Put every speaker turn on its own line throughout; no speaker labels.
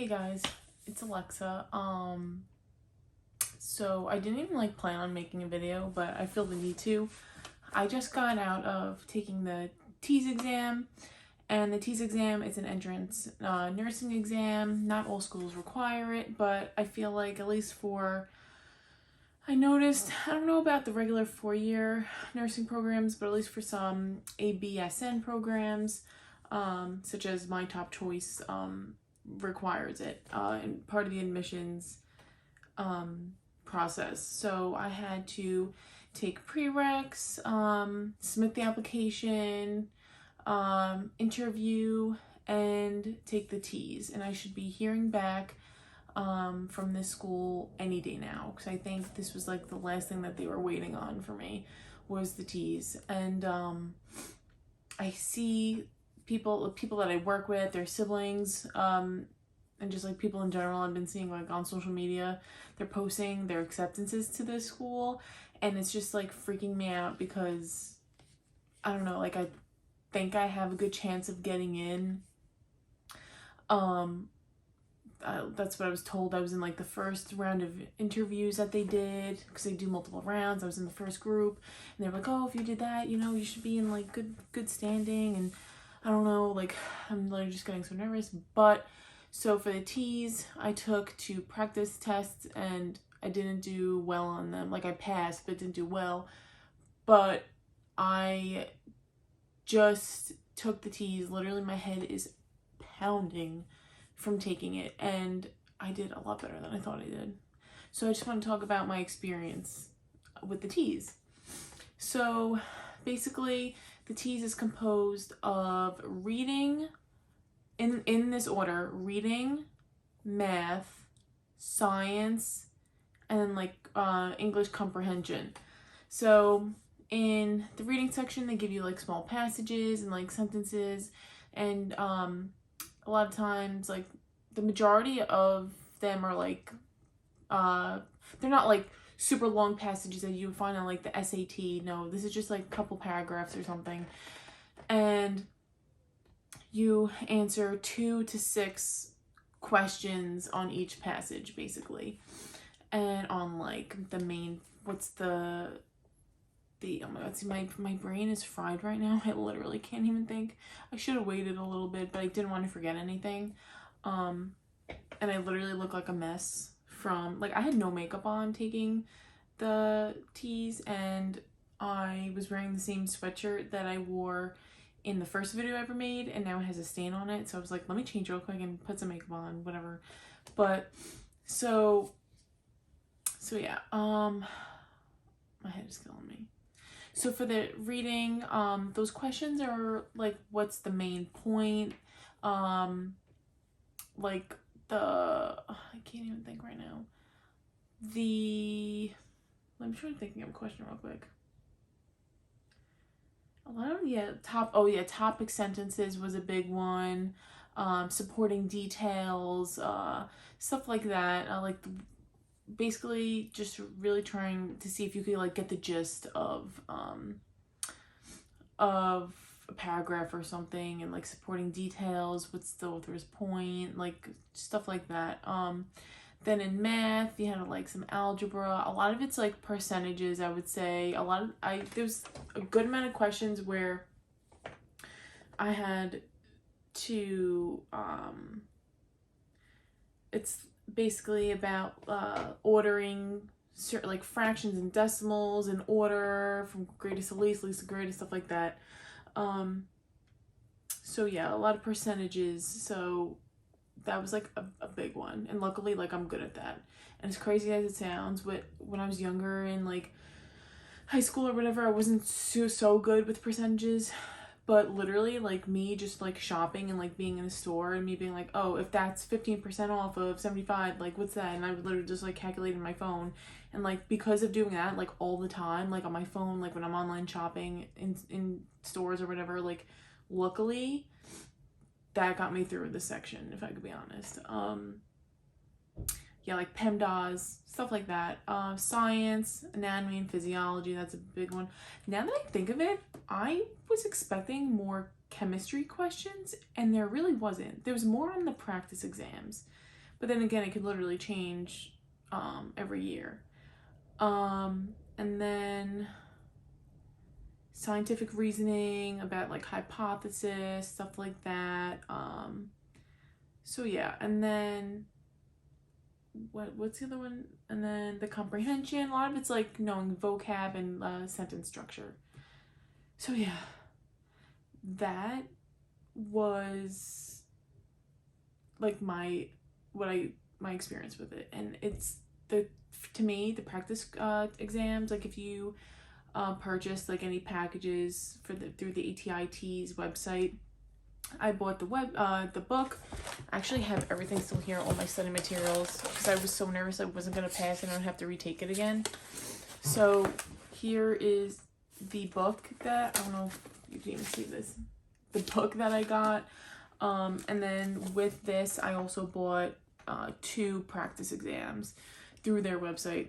Hey guys, it's Alexa. So I didn't even plan on making a video, but I feel the need to. I just got out of taking the TEAS exam, and the TEAS exam is an entrance nursing exam. Not all schools require it, but I feel like at least I noticed, I don't know about the regular 4-year nursing programs, but at least for some ABSN programs, such as My Top Choice, requires it and part of the admissions process. So I had to take prereqs, submit the application, interview, and take the TEAS. And I should be hearing back from this school any day now, because I think this was the last thing that they were waiting on for me was the TEAS. And I see people that I work with, their siblings, and just people in general. I've been seeing on social media, they're posting their acceptances to this school, and it's just freaking me out because I don't know, I think I have a good chance of getting in. That's what I was told. I was in the first round of interviews that they did, because they do multiple rounds. I was in the first group, and they were oh, if you did that, you should be in good standing. And I don't know, I'm literally just getting so nervous. But so for the TEAS, I took 2 practice tests, and I didn't do well on them. I passed, but didn't do well. But I just took the TEAS. Literally, my head is pounding from taking it, and I did a lot better than I thought I did. So I just want to talk about my experience with the TEAS. So basically, the TEAS is composed of reading, in this order: reading, math, science, and then English comprehension. So in the reading section, they give you small passages and sentences, and a lot of times the majority of them are they're not super long passages that you would find on the SAT. No, this is just a couple paragraphs or something, and you answer 2 to 6 questions on each passage basically. And on the main, what's the oh my god, see, my brain is fried right now. I literally can't even think. I should have waited a little bit, but I didn't want to forget anything. And I literally look like a mess from I had no makeup on taking the TEAS, and I was wearing the same sweatshirt that I wore in the first video I ever made, and now it has a stain on it. So I was let me change real quick and put some makeup on, whatever. But so yeah, my head is killing me. So for the reading, those questions are what's the main point? I can't even think right now. I'm trying to think of a question real quick. A lot of topic sentences was a big one. Supporting details, stuff like that. Basically just really trying to see if you could get the gist of a paragraph or something, and supporting details, what's the author's point, stuff like that. Then in math, you had some algebra. A lot of it's percentages, I would say. There's a good amount of questions where I had to it's basically about ordering certain fractions and decimals in order from greatest to least to greatest, stuff like that. So yeah, a lot of percentages. So that was a big one, and luckily I'm good at that. And as crazy as it sounds, but when I was younger in high school or whatever, I wasn't so good with percentages. But literally me just shopping and being in a store, and me being oh, if that's 15% off of 75, what's that? And I would literally just calculate in my phone. And because of doing that all the time, on my phone, when I'm online shopping in stores or whatever, luckily that got me through this section, if I could be honest. Yeah, PEMDAS, stuff like that. Science, anatomy, and physiology, that's a big one. Now that I think of it, I was expecting more chemistry questions, and there really wasn't. There was more on the practice exams. But then again, it could literally change every year. And then scientific reasoning about like hypothesis, stuff like that. So yeah, and then what's the other one? And then the comprehension. A lot of it's like knowing vocab and sentence structure. So yeah, that was like my experience with it. And it's to me the practice exams, like if you purchase like any packages through the ATI TEAS website, I bought the book. I actually have everything still here, all my study materials, because I was so nervous I wasn't going to pass and I would have to retake it again. So here is the book that, I don't know if you can even see this, the book that I got. And then with this, I also bought 2 practice exams through their website,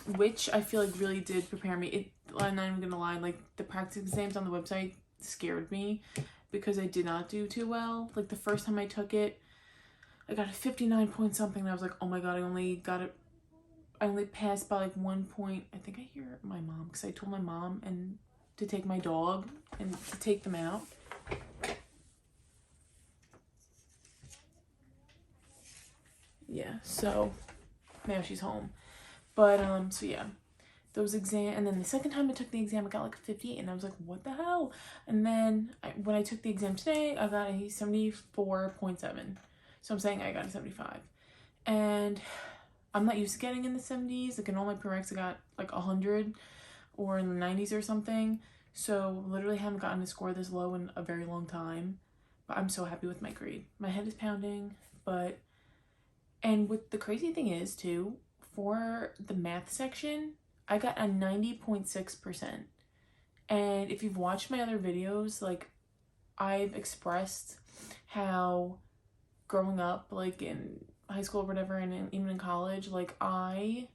which I feel like really did prepare me. I'm not even going to lie, like the practice exams on the website scared me because I did not do too well. Like the first time I took it, I got a 59 point something and I was like, oh my god, I only passed by like 1 point. I think I hear my mom, because I told my mom and to take my dog and to take them out. Yeah, so now she's home. But so yeah, those exam, and then the second time I took the exam, I got like a 58, and I was like, what the hell? And then when I took the exam today, I got a 74.7. So I'm saying I got a 75. And I'm not used to getting in the 70s. Like in all my prereqs, I got like 100 or in the 90s or something. So literally haven't gotten a score this low in a very long time. But I'm so happy with my grade. My head is pounding, but, and what the crazy thing is too, for the math section, I got a 90.6%. And if you've watched my other videos, like I've expressed how growing up, like in high school or whatever, and even in college, like I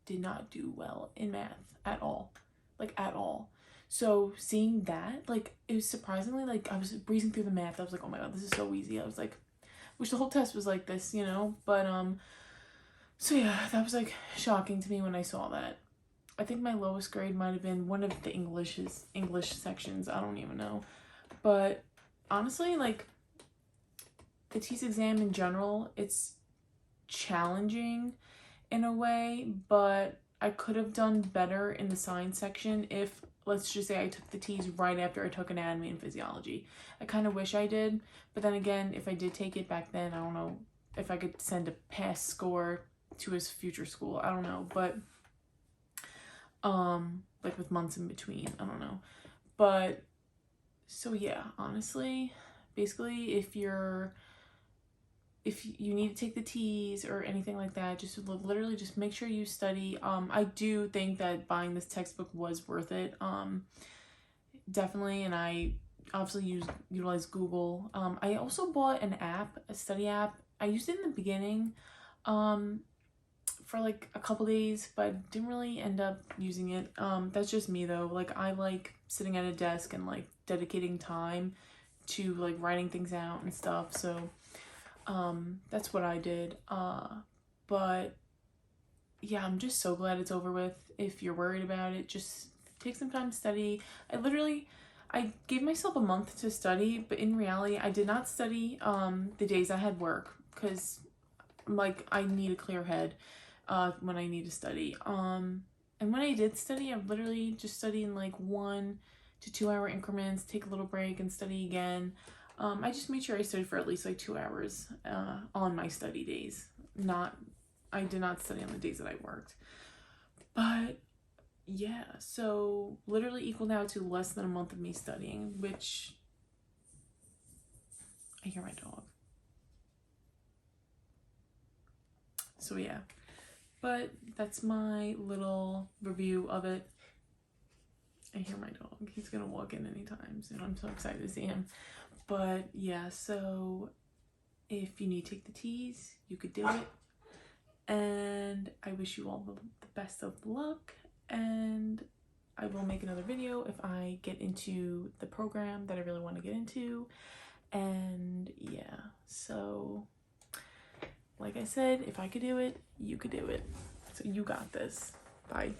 did not do well in math at all, like at all. So seeing that, like it was surprisingly, like I was breezing through the math. I was like, oh my god, this is so easy. I was like, wish the whole test was like this, you know? But so yeah, that was like shocking to me when I saw that. I think my lowest grade might have been one of the English sections. I don't even know. But honestly, like the TEAS exam in general, it's challenging in a way, but I could have done better in the science section if, let's just say, I took the TEAS right after I took anatomy and physiology. I kind of wish I did, but then again, if I did take it back then, I don't know if I could send a pass score to his future school. I don't know, but like with months in between, I don't know. But so yeah, honestly, basically if you need to take the TEAS or anything like that, just literally just make sure you study. I do think that buying this textbook was worth it. Definitely, and I obviously utilize Google. I also bought an app, a study app. I used it in the beginning for like a couple days, but didn't really end up using it. That's just me though. Like I like sitting at a desk and like dedicating time to like writing things out and stuff. So that's what I did. But yeah, I'm just so glad it's over with. If you're worried about it, just take some time to study. I gave myself a month to study, but in reality, I did not study the days I had work, because like I need a clear head when I need to study. And when I did study, I literally just studied in like 1 to 2 hour increments, take a little break and study again. I just made sure I studied for at least like 2 hours on my study days. I did not study on the days that I worked. But yeah, so literally equal now to less than a month of me studying, which I hear my dog. So yeah, but that's my little review of it. I hear my dog. He's gonna walk in anytime soon. I'm so excited to see him. But yeah, so if you need to take the TEAS, you could do it. And I wish you all the best of luck. And I will make another video if I get into the program that I really want to get into. And yeah, so like I said, if I could do it, you could do it. So you got this. Bye.